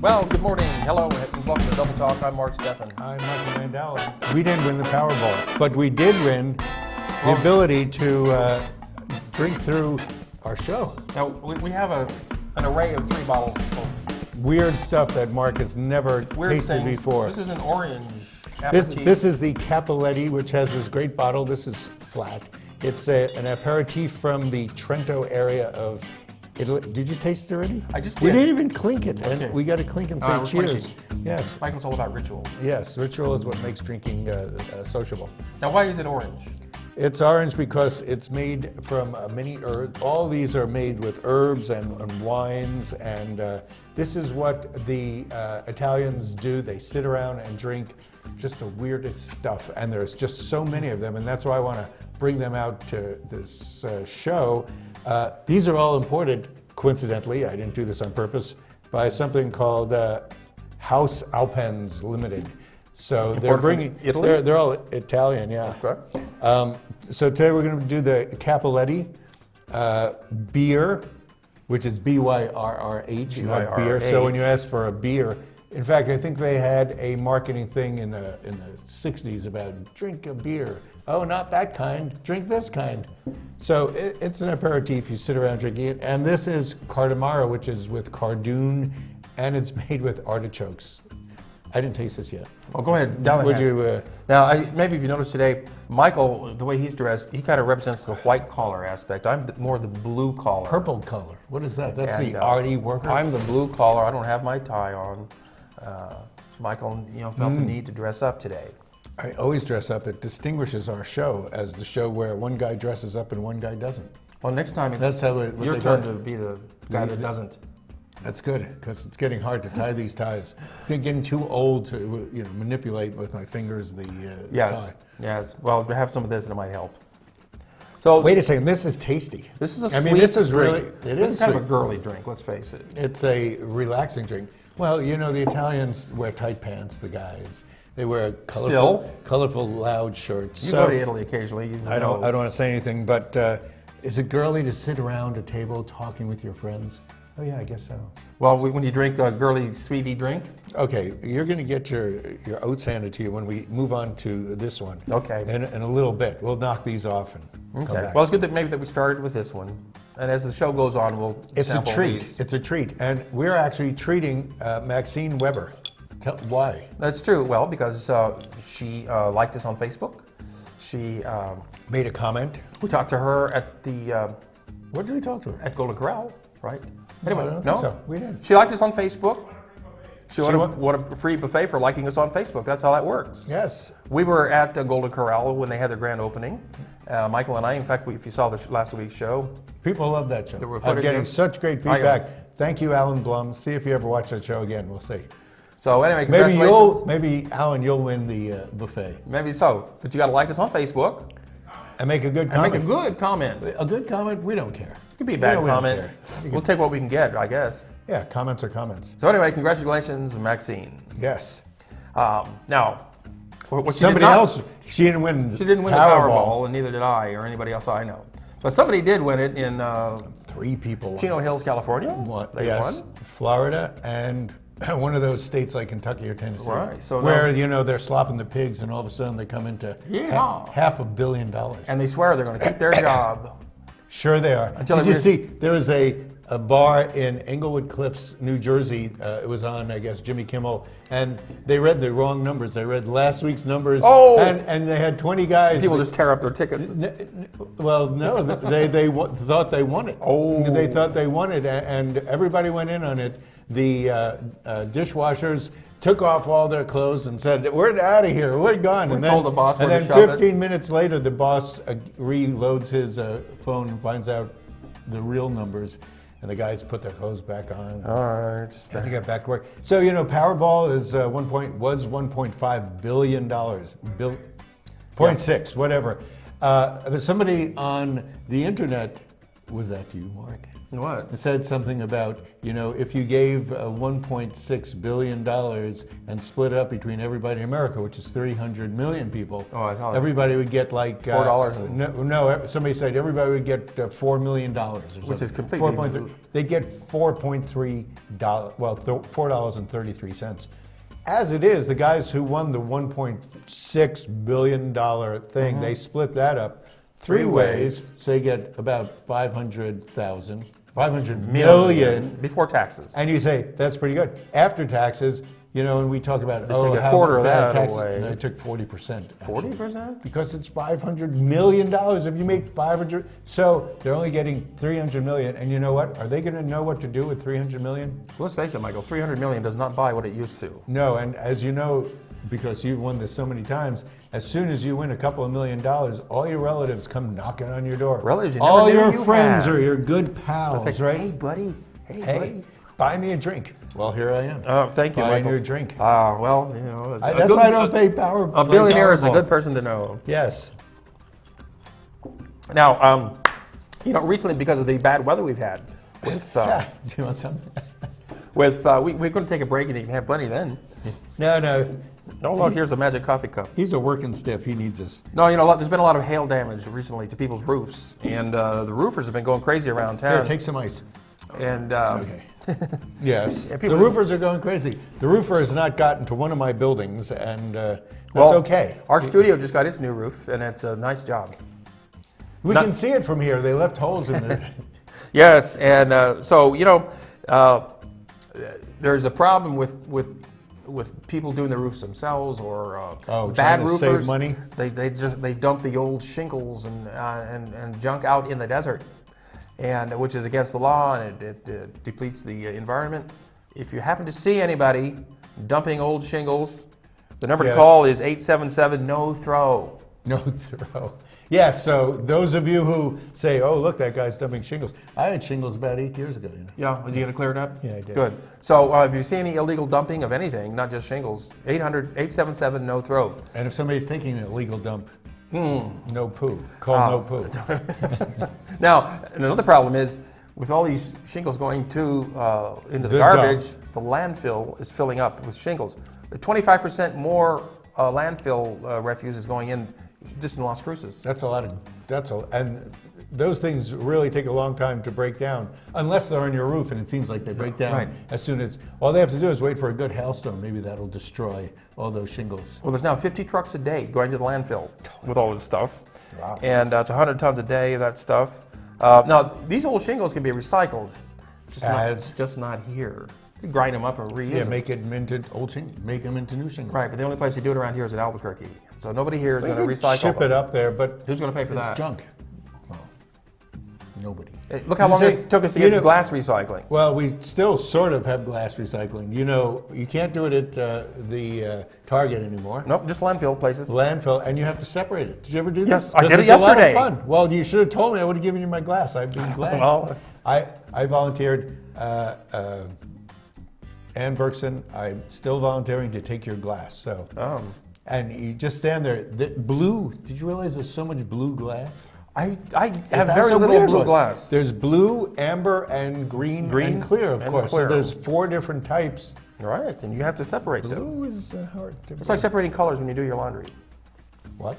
Well, good morning, hello, and welcome to Double Talk. I'm Mark Steffen. I'm Michael Mandel. We didn't win the Powerball, but we did win the ability to drink through our show. Now, we have an array of 3 bottles of Weird stuff that Mark has never weird tasted things. before. This is an orange aperitif. This is the Cappelletti, which has this great bottle. This is flat. It's an aperitif from the Trento area of Italy. Did you taste it already? I just We did. didn't even clink it. Okay. And we got to clink and say we're cheers. clinking. Yes. Michael's all about ritual. Yes. Ritual is what makes drinking sociable. Now, why is it orange? It's orange because it's made from many herbs. All these are made with herbs and wines, and this is what the Italians do. They sit around and drink just the weirdest stuff, and there's just so many of them, and that's why I want to bring them out to this show. These are all imported, coincidentally, I didn't do this on purpose, by something called House Alpens Limited. So they're bringing Italy? They're all Italian, yeah. Okay. So today we're going to do the Cappelletti beer, which is B-Y-R-R-H, not beer. So when you ask for a beer, in fact, I think they had a marketing thing in the 60s about drink a beer. Oh, not that kind. Drink this kind. So it's an aperitif. You sit around drinking it. And this is Cardamara, which is with cardoon, and it's made with artichokes. I didn't taste this yet. Well, go ahead. Down Would the you? Now, maybe if you noticed today, Michael, the way he's dressed, he kind of represents the white collar aspect. I'm more the blue collar. Purple color. What is that? That's And, the arty worker? I'm the blue collar. I don't have my tie on. Michael, felt the need to dress up today. I always dress up. It distinguishes our show as the show where one guy dresses up and one guy doesn't. Well, next time it's That's how what your they turn call to be the guy that doesn't. That's good, because it's getting hard to tie these ties. I'm getting too old to manipulate with my fingers the tie. Yes. Well, to have some of this, it might help. So Wait a second, this is tasty. this is a I sweet mean, this is drink. really, it This is is kind of sweet. a girly drink, let's face it. It's a relaxing drink. Well, the Italians wear tight pants, the guys. They wear colorful, loud shirts. You go to Italy occasionally. I don't want to say anything, but is it girly to sit around a table talking with your friends? Oh yeah, I guess so. Well, when you drink a girly, sweetie drink. Okay, you're going to get your oats handed to you when we move on to this one. Okay. In a little bit. We'll knock these off and come Okay. back. Well, it's good that maybe that we started with this one, and as the show goes on, we'll It's a sample treat. these. It's a treat. And we're actually treating Maxine Webber. Why? That's true. Well, because she liked us on Facebook. She Made a comment. we talked to her at the What did we talk to her? at Golden Corral, right? No, I don't think so. We didn't. She liked us on Facebook. She She wanted a free buffet for liking us on Facebook. That's how that works. Yes. We were at Golden Corral when they had their grand opening. Michael and I, in fact, if you saw the last week's show, People love that show. There were I'm footage getting of- such great feedback. Thank you, Alan Blum. See if you ever watch that show again. We'll see. so anyway, Maybe congratulations. Alan, you'll win the buffet. Maybe so, but you got to like us on Facebook And make a good and comment. make a good comment. It A good comment, we don't care. could be a We bad don't comment. care. We'll take what we can get, I guess. Yeah, comments are comments. So anyway, congratulations, Maxine. Yes. Now, what she Somebody did not- else, she didn't win. She didn't win the Powerball, and neither did I or anybody else I know. But somebody did win it in 3 people. Chino Hills, California. They Yes, won. Florida, and one of those states like Kentucky or Tennessee, Right, so where now- they're slopping the pigs, and all of a sudden they come into Yeah. $500 million. And they swear they're going to keep their job. Sure they are. Until Did they you re- see, there was a bar in Englewood Cliffs, New Jersey. It was on, I guess, Jimmy Kimmel, and they read the wrong numbers. They read last week's numbers, Oh! and they had 20 guys. People just tear up their tickets. Well, no, they thought they won it. Oh. They thought they won it, and everybody went in on it. The dishwashers took off all their clothes and said, "We're out of here. We're gone." And told the boss and where then to shove it. 15 minutes later, the boss reloads his phone and finds out the real numbers, and the guys put their clothes back on. All right. And they got back to work. So Powerball is was $1.5 billion, 0.6, whatever. But somebody on the internet, was that you, Mark? What? It said something about, if you gave $1.6 billion and split it up between everybody in America, which is 300 million people, I thought everybody would get like $4. No, somebody said everybody would get $4 million or something. Which is completely. 4.3. They'd get $4.3. Well, $4.33. As it is, the guys who won the $1.6 billion thing, they split that up three ways, so you get about 500 million before taxes. And you say that's pretty good. After taxes, and we talk about They took a quarter of that taxes. away. No, it took 40%. 40%? Because it's $500 million. If you make 500, so they're only getting 300 million. And you know what? Are they going to know what to do with 300 million? Well, let's face it, Michael. 300 million does not buy what it used to. No, and as you know, because you've won this so many times, as soon as you win a couple of $1 million, all your relatives come knocking on your door. Relatives you never all knew your you friends had. are your good pals, It's like, right? hey, buddy. Hey, buddy. Buy me a drink. Well, here I am. Thank you, Buying Michael. you a drink. Well, That's why I don't pay Powerball. A billionaire is a good person to know. Yes. Now, recently because of the bad weather we've had, with Do you want something? we're going to take a break and you can have plenty then. No. Oh, look, here's a magic coffee cup. He's a working stiff. He needs this. No, there's been a lot of hail damage recently to people's roofs, and the roofers have been going crazy around town. Here, take some ice. And Okay. Yes. Yeah, The people- roofers are going crazy. The roofer has not gotten to one of my buildings, and that's well, okay. Our studio just got its new roof, and it's a nice job. We not- can see it from here. They left holes in there. Yes, and there's a problem with people doing the roofs themselves or trying bad to roofers. save money? They dump the old shingles and junk out in the desert, and which is against the law, and it depletes the environment. If you happen to see anybody dumping old shingles, the number to Yes. call is 877-NO-THROW. No throw. Yeah, so those of you who say, oh, look, that guy's dumping shingles. I had shingles about 8 years ago. Yeah, did you get it cleared up? Yeah, I did. Good. So if you see any illegal dumping of anything, not just shingles, 800-877-NO-THROW. And if somebody's thinking an illegal dump, no poo. Call no poo. Now, another problem is, with all these shingles going into the The garbage, the landfill is filling up with shingles. The 25% more landfill refuse is going in just in Las Cruces. And those things really take a long time to break down, unless they're on your roof, and it seems like they break down Right. as soon as, all they have to do is wait for a good hailstorm. Maybe that'll destroy all those shingles. Well, there's now 50 trucks a day going to the landfill with all this stuff. Wow. And it's 100 tons a day of that stuff. Now, these old shingles can be recycled, just not here. You grind them up and reuse Yeah, them. make them into old shingles, make them into new shingles. Right, but the only place they do it around here is in Albuquerque. So nobody here is They going to could recycle ship them. it up there, but Who's going to pay for it's that? junk. Well, nobody. Hey, look how long See, it took us to get glass recycling. Well, we still sort of have glass recycling. You can't do it at the Target anymore. Nope, just landfill places. Landfill, and you have to separate it. Did you ever do Yes, this? I did it It's a lot of yesterday. fun. Well, you should have told me. I would have given you my glass. I'd be glad. Well- I volunteered. Ann Berkson, I'm still volunteering to take your glass. So, and you just stand there. The blue. Did you realize there's so much blue glass? I have That's very a little weird blue one. glass. There's blue, amber, and green and clear, of and course. clear. So there's 4 different types. Right, and you have to separate them. Blue is hard to. It's like separating colors when you do your laundry. What?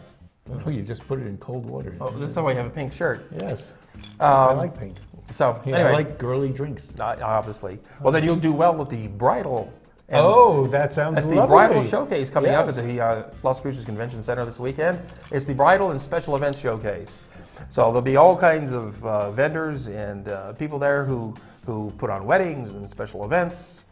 Oh, you just put it in cold water. Oh, this is why you have a pink shirt. Yes. I like pink. So, Yeah, anyway, I like girly drinks. obviously. Well, then you'll do well with the bridal. And Oh, that sounds at the lovely. bridal showcase coming up Yes. at the Las Cruces Convention Center this weekend. It's the bridal and special events showcase. So there'll be all kinds of vendors and people there who put on weddings and special events.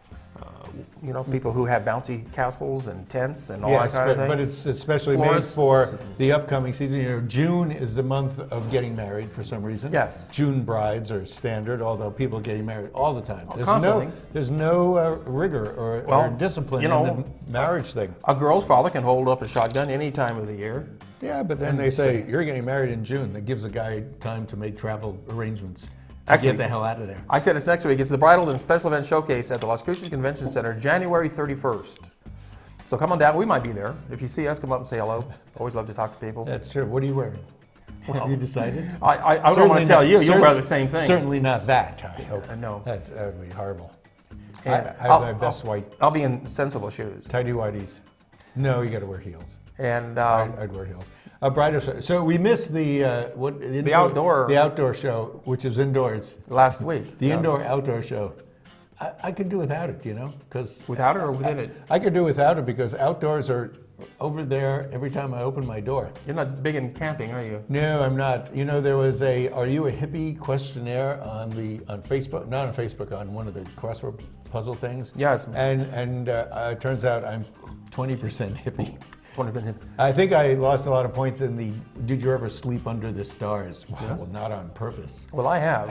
People who have bouncy castles and tents and all Yes, that kind of thing. but it's especially made Florists. for the upcoming season. June is the month of getting married for some reason. Yes. June brides are standard, although people are getting married all the time. Constantly. There's no rigor or discipline in the marriage thing. A girl's father can hold up a shotgun any time of the year. Yeah, but then they say, you're getting married in June. That gives a guy time to make travel arrangements to Actually, get the hell out of there. I said it's next week. It's the Bridal and Special Event Showcase at the Las Cruces Convention Center, January 31st. So come on down. We might be there. If you see us, come up and say hello. Always love to talk to people. That's true. What are you wearing? Have you decided? I don't want Certainly to tell not- you. You'll cer- wear the same thing. Certainly not that, I hope. No. That would be horrible. I And have my best white I'll be in sensible shoes. tidy whities. No, you got to wear heels. And I'd wear heels. A bridal show. So we missed the outdoor show, which is indoors. last week. The indoor outdoor show. I could do without it, because Without it or within it? I could do without it because outdoors are over there every time I open my door. You're not big in camping, are you? No, I'm not. There was a "Are you a hippie?" questionnaire on Facebook, not on Facebook, on one of the crossword puzzle things. Yes. And it turns out I'm 20% hippie. 20%. I think I lost a lot of points in the "Did you ever sleep under the stars?" Well, not on purpose. Well, I have.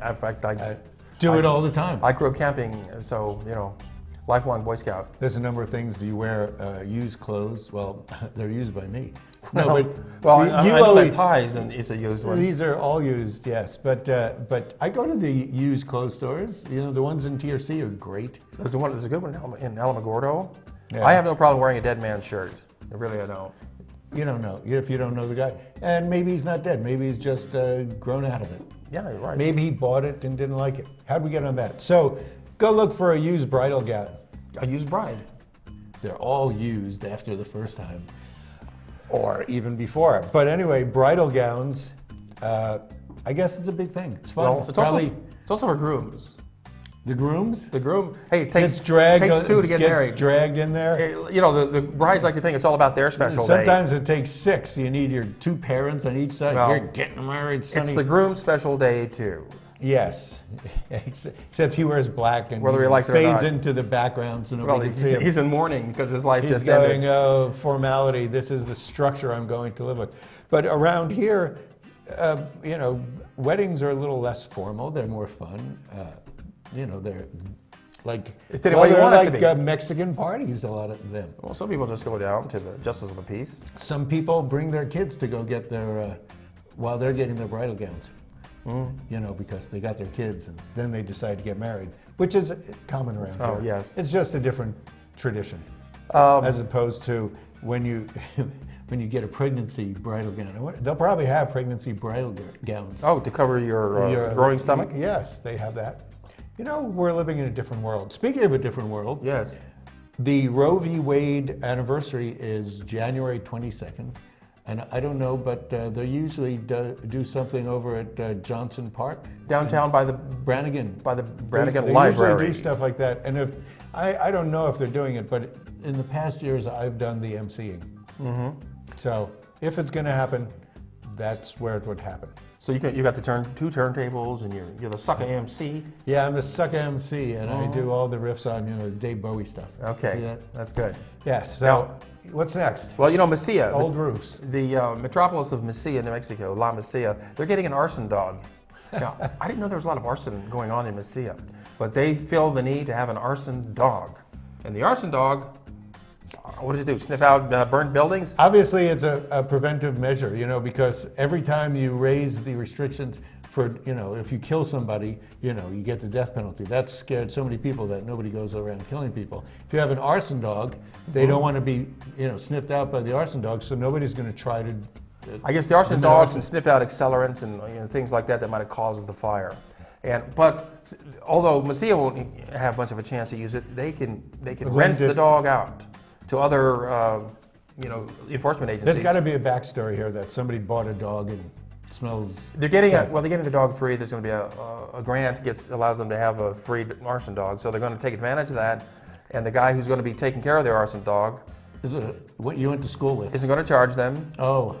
In fact, I Do it all the time. I grew up camping, so lifelong Boy Scout. There's a number of things. Do you wear used clothes? Well, they're used by me. No, Well, but I you know always, that ties and is a used one. these are all used, yes. But I go to the used clothes stores. The ones in TRC are great. There's a good one in Alamogordo. Yeah. I have no problem wearing a dead man's shirt. Really, I don't. You don't know if you don't know the guy, and maybe he's not dead. Maybe he's just grown out of it. Yeah, you're right. Maybe he bought it and didn't like it. How'd we get on that? So go look for a used bridal gown. A used bride. They're all used after the first time, or even before. But anyway, bridal gowns. I guess it's a big thing. It's fun. Well, it's also for grooms. the grooms. The groom. Hey, it takes dragged. takes two to get gets married. Dragged in there. The brides like to think it's all about their special day. Sometimes it takes 6. You need your 2 parents on each side. Well, You're getting married, sonny. It's the groom's special day too. Yes, except he wears black and Whether he likes it or fades not. into the background so Well, nobody can see him. he's in mourning because his life He's just going, ended. oh, formality. This is the structure I'm going to live with. But around here, weddings are a little less formal. They're more fun. They're like It's any way you want it to be. Mexican parties. A lot of them. Well, some people just go down to the Justice of the Peace. Some people bring their kids to go get their while they're getting their bridal gowns. Because they got their kids and then they decide to get married, which is common around here. Oh, yes. It's just a different tradition, as opposed to when you when you get a pregnancy bridal gown. They'll probably have pregnancy bridal gowns. Oh, to cover your growing stomach? Yes, they have that. We're living in a different world. Speaking of a different world, Yes. the Roe v. Wade anniversary is January 22nd. And I don't know, but they usually do something over at Johnson Park. Downtown by the Brannigan. Brannigan they Library. usually do stuff like that. And if I don't know if they're doing it, but in the past years, I've done the emceeing. Mm-hmm. So if it's going to happen, that's where it would happen. So you got the 2 turntables and you're the sucker MC. Yeah, I'm a sucker MC, and I do all the riffs on Dave Bowie stuff. Okay, See that? that's good. Yes. So what's next? Well, Mesilla, Old roofs. the metropolis of Mesilla, New Mexico, La Mesilla, they're getting an arson dog. Now, I didn't know there was a lot of arson going on in Mesilla, but they feel the need to have an arson dog. And the arson dog, what does it do? Sniff out burned buildings? Obviously, it's a preventive measure, because every time you raise the restrictions for, if you kill somebody, you get the death penalty. That's scared so many people that nobody goes around killing people. If you have an arson dog, they don't want to be, sniffed out by the arson dog, so nobody's going to try to. I guess the arson dogs can sniff out accelerants and things like that might have caused the fire. But although Mesilla won't have much of a chance to use it, they can rent the dog out to other enforcement agencies. There's got to be a backstory here that somebody bought a dog and smells. They're getting the dog free. There's going to be a grant allows them to have a free arson dog. So they're going to take advantage of that. And the guy who's going to be taking care of their arson dog Is it what you went to school with? isn't going to charge them. Oh,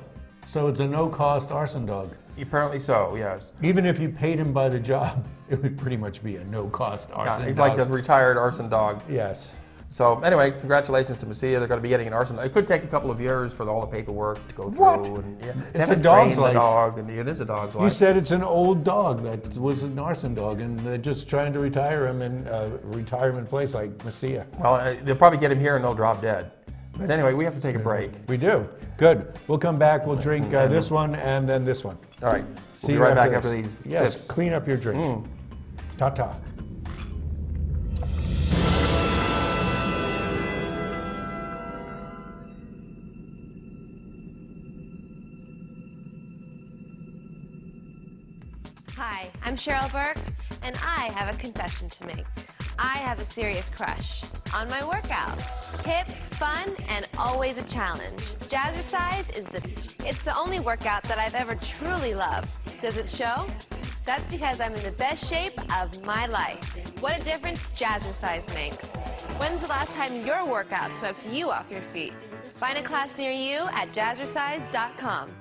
so it's a no-cost arson dog. Apparently so, yes. Even if you paid him by the job, it would pretty much be a no-cost arson dog. He's like the retired arson dog. Yes. So anyway, congratulations to Mesilla. They're going to be getting an arson. It could take a couple of years for all the paperwork to go through. What? And, they It's haven't a dog's trained life. the dog, and it is a dog's life. You said it's an old dog that was an arson dog, and they're just trying to retire him in a retirement place like Mesilla. Well, they'll probably get him here and they'll drop dead. But anyway, we have to take a break. We do. Good. We'll come back. We'll drink this one and then this one. All right. See We'll be you right back this. after these Yes, sips. clean up your drink. Ta-ta. Hi, I'm Cheryl Burke, and I have a confession to make. I have a serious crush on my workout. Hip, fun, and always a challenge. Jazzercise it's the only workout that I've ever truly loved. Does it show? That's because I'm in the best shape of my life. What a difference Jazzercise makes. When's the last time your workout swept you off your feet? Find a class near you at jazzercise.com.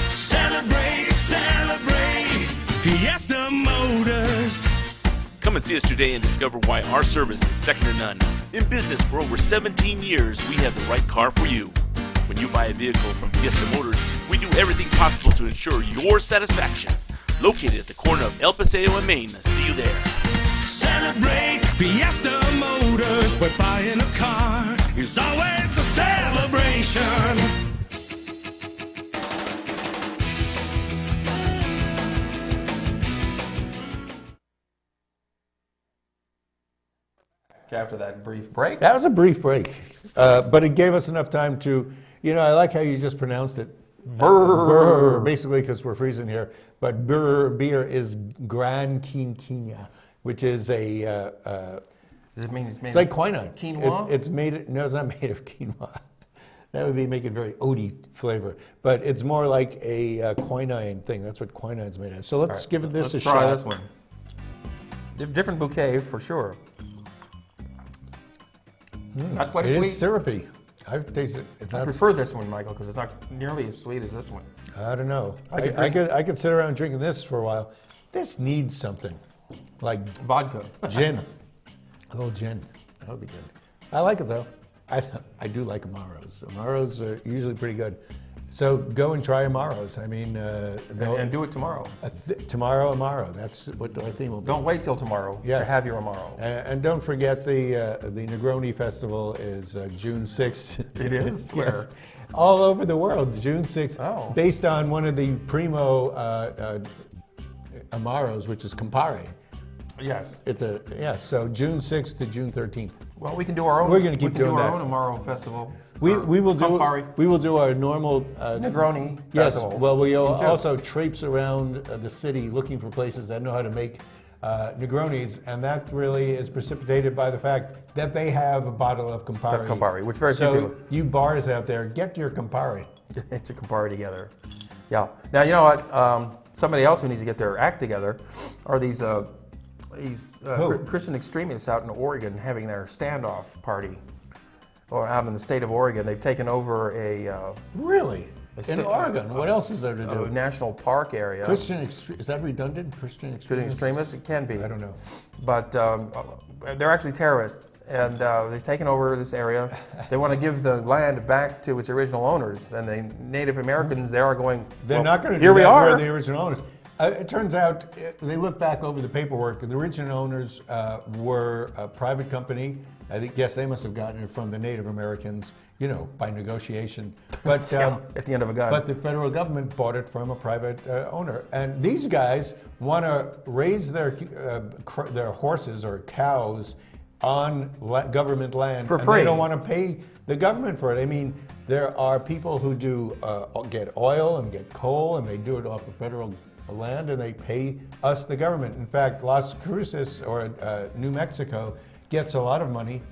Celebrate, celebrate, Fiesta Motors. Come and see us today and discover why our service is second to none. In business for over 17 years, we have the right car for you. When you buy a vehicle from Fiesta Motors, we do everything possible to ensure your satisfaction. Located at the corner of El Paseo and Main. See you there. Celebrate, Fiesta Motors, where buying a car is always a celebration. After that brief break. That was a brief break, but it gave us enough time to, I like how you just pronounced it. Brr. Basically, because we're freezing here. But beer is Gran Quinquina, which is a. Does it mean it's made It's like quinine. Quinoa? It's made. No, it's not made of quinoa. That would make it very oaty flavor. But it's more like a quinine thing. That's what quinine's made of. So let's give this a shot. Let's try this one. Different bouquet for sure. Not quite It sweet. is syrupy. I've tasted it. I prefer this one, Michael, because it's not nearly as sweet as this one. I don't know. I could sit around drinking this for a while. This needs something, like Vodka. gin. A little gin. That would be good. I like it though. I do like Amaros. Amaros are usually pretty good. So go and try Amaros. I mean, And do it tomorrow. tomorrow Amaro. That's what our theme will be. Don't wait till tomorrow to Yes. have your Amaro. And don't forget the Negroni Festival is June 6th. It is? Yes. Where? All over the world, June 6th. Oh. Based on one of the primo Amaros, which is Campari. Yes. So June 6th to June 13th. Well, we can do our own. We're gonna keep doing do our that. own Amaro festival. We or will do Campari. we will do our normal Negroni Yes, festival. well, we in June. also traipse around the city looking for places that know how to make Negronis, and that really is precipitated by the fact that they have a bottle of Campari. Campari, which very few so do. you bars out there, get your Campari. It's a Campari together. Yeah. Now, you know what? Somebody else who needs to get their act together are these Christian extremists out in Oregon having their standoff party. Or out in the state of Oregon, they've taken over a Really? In sta- Oregon, what else is there to do? national park area. Is that redundant? Christian Christian extremists? extremists? It can be. I don't know. But they're actually terrorists, and they've taken over this area. They want to give the land back to its original owners, and the Native Americans there are going. They're well, not going to do here we that are. where the original owners. It turns out, they look back over the paperwork, the original owners were a private company. I think, yes, they must have gotten it from the Native Americans, by negotiation. But Yeah, at the end of a gun. But the federal government bought it from a private owner. And these guys want to raise their horses or cows on government land. For and free. They don't want to pay the government for it. I mean, there are people who do get oil and get coal, and they do it off of federal land, and they pay us, the government. In fact, Las Cruces, or New Mexico, gets a lot of money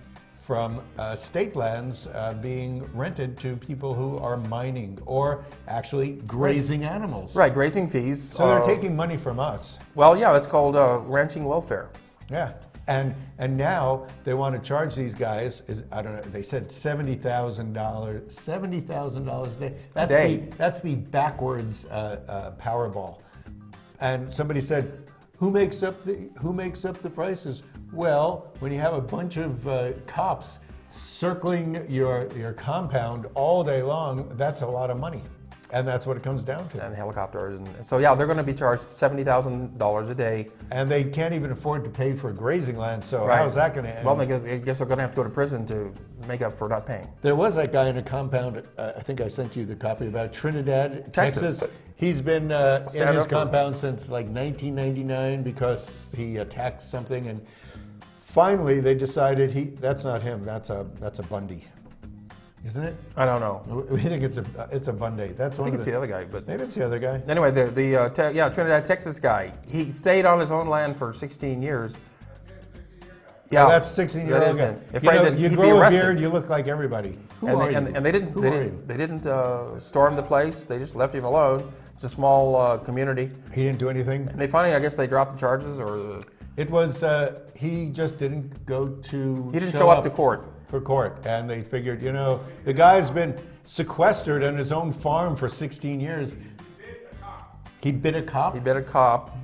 from state lands being rented to people who are mining or actually grazing animals. Right, grazing fees. So they're taking money from us. Well, yeah, that's called ranching welfare. Yeah. And now they want to charge these guys, I don't know, they said $70,000 a day. That's the backwards Powerball. And somebody said, who makes up the prices? Well, when you have a bunch of cops circling your compound all day long, that's a lot of money. And that's what it comes down to. And helicopters. And so, yeah, they're going to be charged $70,000 a day. And they can't even afford to pay for grazing land, so Right. how's that going to end? Well, I guess they're going to have to go to prison to make up for not paying. There was that guy in a compound, I think I sent you the copy, about Trinidad, Texas. Texas. He's been in Stand his up for- compound since like 1999 because he attacked something, and finally they decided that's not him, that's a Bundy. isn't it? I don't know. We think it's a Bunday. That's I one think of it's the other guy, but Maybe it's the other guy. anyway, Trinidad, Texas guy. He stayed on his own land for 16 years. Yeah, that's 16-year-old that is guy. him. Afraid that You he'd be grow a arrested. beard, you look like everybody. Who are you? And they didn't Who are you? they didn't storm the place. They just left him alone. It's a small community, He didn't do anything. and they finally, I guess, they dropped the charges, or It was he just didn't go to. he didn't show up to court. for court, and they figured, the guy's been sequestered on his own farm for 16 years. He bit a cop. He bit a cop,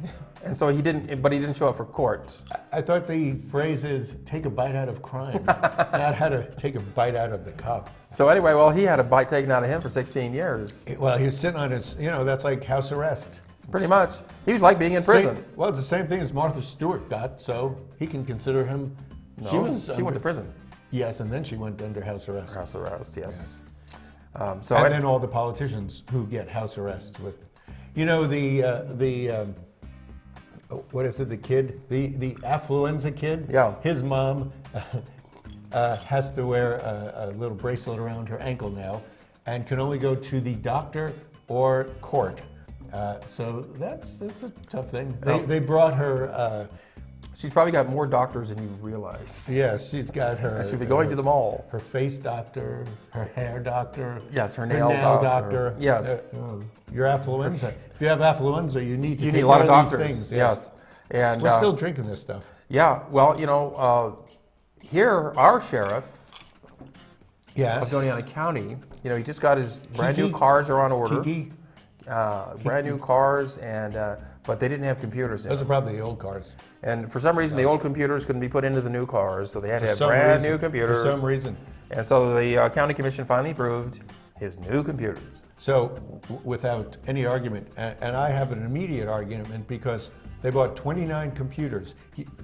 and so he didn't show up for court. I thought the phrase is "take a bite out of crime," not how to take a bite out of the cop. So anyway, well, he had a bite taken out of him for 16 years. Well, he was sitting on his, that's like house arrest. Pretty much. He was like being in prison. Well, it's the same thing as Martha Stewart got, so he can consider him. No, she went to prison. Yes, and then she went under house arrest. House arrest, yes. And then all the politicians who get house arrest with, what is it? The kid, the affluenza kid. Yeah. His mom has to wear a little bracelet around her ankle now, and can only go to the doctor or court. So that's a tough thing. They brought her. She's probably got more doctors than you realize. Yes, she's got her. She'll be going to them all. Her face doctor, her hair doctor. Yes, her nail doctor. Yes. Your affluenza. If you have affluenza, you need to You take need a lot care of these doctors. things. Yes. And We're still drinking this stuff. yeah. Well, here our sheriff of Yes. Doñana County, he just got his brand new Kiki. cars are on order. Kiki. Brand new cars, and but they didn't have computers in Those are them. probably the old cars. And for some reason, the old computers couldn't be put into the new cars, so they had to For have some brand reason- new computers. For some reason. And so the county commission finally approved his new computers. So, without any argument, and I have an immediate argument because they bought 29 computers.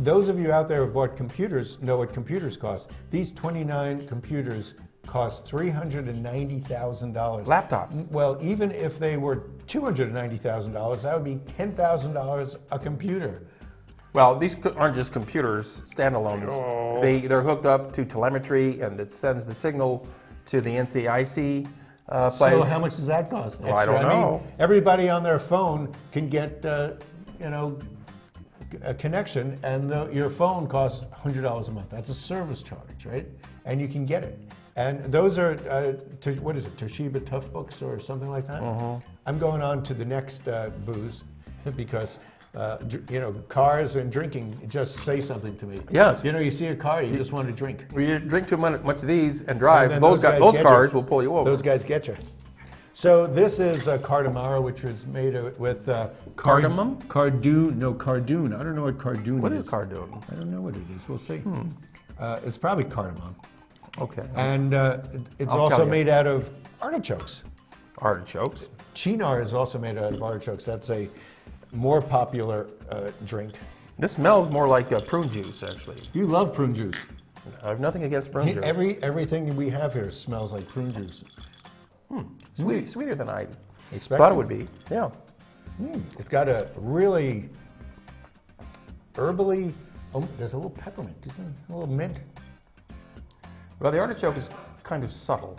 Those of you out there who bought computers know what computers cost. These 29 computers cost $390,000. Laptops. Well, even if they were $290,000, that would be $10,000 a computer. Well, these aren't just computers standalone. Oh. They're hooked up to telemetry, and it sends the signal to the NCIC place. So how much does that cost? Well, I don't know. Everybody on their phone can get, a connection, and your phone costs $100 a month. That's a service charge, right? And you can get it. And those are, what is it, Toshiba Tough Books or something like that? I'm going on to the next booze because, cars and drinking just say something to me. Yes. You see a car, you just want to drink. When you drink too much of these and drive, And then those guys get cars you. will pull you over. Those guys get you. So this is Cardamara, which was made with Cardamom? Cardoon. No, Cardoon. I don't know what Cardoon What is. is Cardoon? I don't know what it is. We'll see. It's probably cardamom. Okay. And it's I'll also tell you. made out of artichokes. Artichokes. Chinar is also made out of artichokes. That's a more popular drink. This smells more like prune juice, actually. You love prune juice. I have nothing against prune juice. Everything we have here smells like prune juice. Sweeter than I Expected. thought it would be. Yeah. It's got a really herbally. Oh, there's a little peppermint. Isn't there? A little mint. Well, the artichoke is kind of subtle.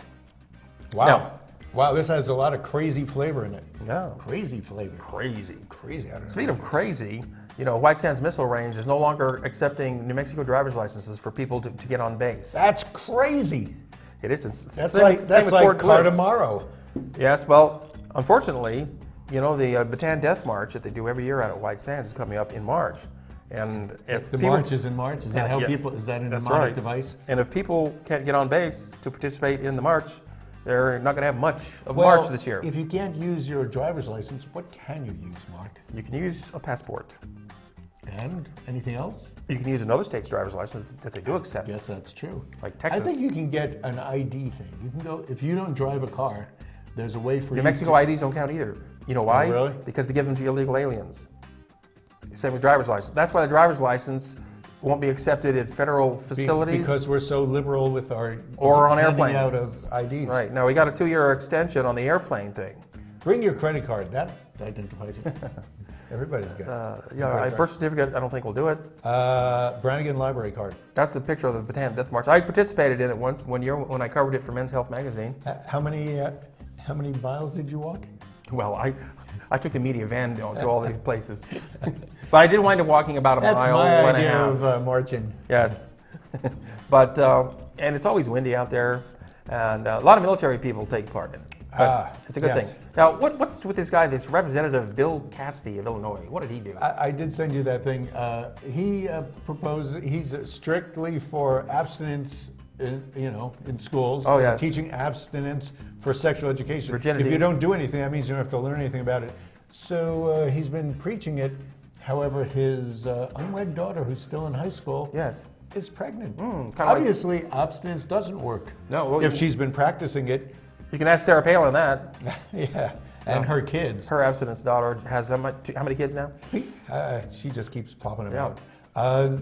Wow. Now- Wow, this has a lot of crazy flavor in it. Yeah. Crazy flavor. Crazy. Crazy. I don't know. Speaking of crazy, White Sands Missile Range is no longer accepting New Mexico driver's licenses for people to get on base. That's crazy. It is. It's That's same- like same with Fort Bliss. Cardamaro. Yes. Well, unfortunately, the Bataan Death March that they do every year out at White Sands is coming up in March, and if The people, march is in March. Is that how Yeah. people? Is that a That's mnemonic right. device? And if people can't get on base to participate in the march, they're not going to have much of March this year. If you can't use your driver's license, what can you use, Mark? You can use a passport. And anything else? You can use another state's driver's license that they do accept. Yes, that's true. Like Texas. I think you can get an ID thing. You can go if you don't drive a car. There's a way for New you. Mexico IDs don't count either. You know why? Oh, really? Because they give them to illegal aliens. Same with driver's license. That's why the driver's license won't be accepted at federal facilities Because we're so liberal with our or on handing airplanes. out of IDs. Right. Now, we got a 2-year extension on the airplane thing. Bring your credit card. That identifies you. Everybody's got Yeah, a birth certificate, I don't think will do it. Brannigan Library card. That's the picture of the Bataan Death March. I participated in it once, one year when I covered it for Men's Health magazine. How many miles did you walk? Well, I took the media van to all these places. But I did wind up walking about a mile That's my and a idea half. of marching. Yes. But, and it's always windy out there, and a lot of military people take part in it. But it's a good yes. thing. Now, what's with this guy, this Representative Bill Cassidy of Illinois? What did he do? I did send you that thing. He proposed, he's strictly for abstinence in schools. Oh, yes. Teaching abstinence for sexual education. Virginity. If you don't do anything, that means you don't have to learn anything about it. So he's been preaching it. However, his unwed daughter, who's still in high school, Yes. is pregnant. Obviously, Abstinence doesn't work. No, well, if she's been practicing it. You can ask Sarah Palin that. Yeah, and her kids. Her abstinence daughter has how many kids now? She just keeps plopping them Yeah. out.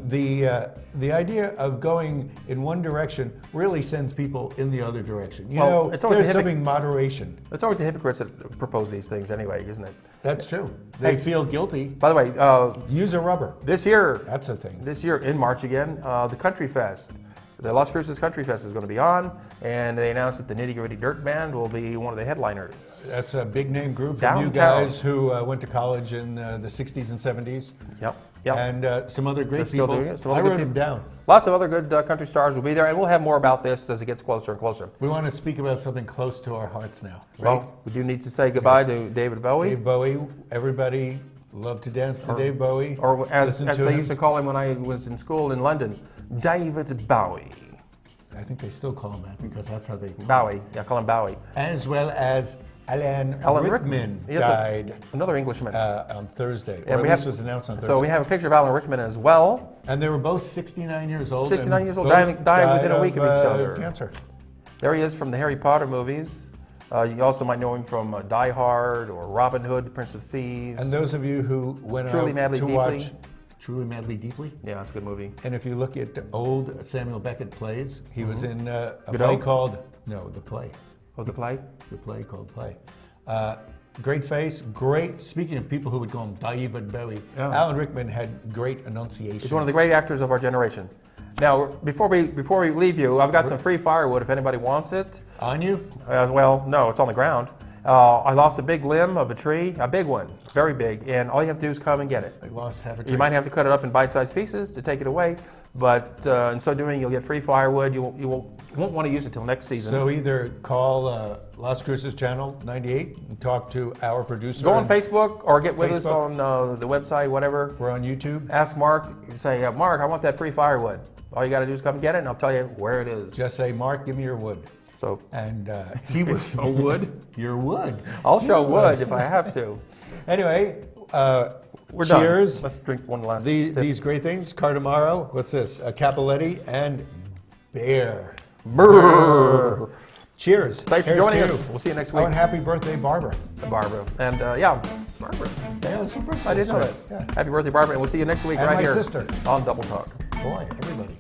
The idea of going in one direction really sends people in the other direction. You Well, know, it's always there's a something moderation. It's always the hypocrites that propose these things anyway, isn't it? That's true. They feel guilty. By the way, Use a rubber. this year, That's a thing. this year in March again, the Country Fest, the Las Cruces Country Fest is going to be on, and they announced that the Nitty Gritty Dirt Band will be one of the headliners. That's a big name group from you Downtown. guys who went to college in the 60s and 70s. Yep, yep. And some other great They're still people. doing it. Some I other good wrote them people. down. Lots of other good country stars will be there, and we'll have more about this as it gets closer and closer. We want to speak about something close to our hearts now, right? Well, we do need to say goodbye to David Bowie, Dave Bowie. Everybody loved to dance to Dave Bowie. or as Listen to they him. used to call him when I was in school in London, David Bowie. I think they still call him that because that's how they Bowie, yeah, call him Bowie. As well as Alan Rickman Yes, died another Englishman. on Thursday. And Or we this have- was announced on Thursday. So we have a picture of Alan Rickman as well. And they were both 69 years old. 69 and years old, both died within a week of each died other. Cancer. There he is from the Harry Potter movies. You also might know him from Die Hard or Robin Hood, Prince of Thieves. And those of you who went Truly out Madly to Deeply. watch Truly Madly Deeply. Yeah, it's a good movie. And if you look at old Samuel Beckett plays, he was in a Good play Oak? called, no, the play. Oh, the play? The play called Play. Great face, great, speaking of people who would call him David Bowie, Yeah. Alan Rickman had great enunciation. He's one of the great actors of our generation. Now, before we leave you, I've got some free firewood if anybody wants it. On you? Well, no, it's on the ground. I lost a big limb of a tree, a big one, very big, and all you have to do is come and get it. I lost half a tree. You might have to cut it up in bite-sized pieces to take it away, but in so doing, you'll get free firewood. You won't want to use it till next season. So either call Las Cruces Channel 98 and talk to our producer. Go on Facebook or get with us Facebook. on the website, whatever. We're on YouTube. Ask Mark. Say, Mark, I want that free firewood. All you got to do is come get it, and I'll tell you where it is. Just say, Mark, give me your wood. So And he will show wood? Your wood. I'll show wood if I have to. Anyway, We're cheers. done. Let's drink one last sip. These great things. Cardamaro. What's this? A Capoletti and beer. Brrr. Cheers. Thanks for Cheers joining to us. you. We'll see you next Oh, week. and happy birthday, Barbara. Barbara. And Barbara. Yeah, it's her birthday. I didn't know that. Yeah. Happy birthday, Barbara, and we'll see you next week And right my here sister. on Double Talk. Boy, everybody.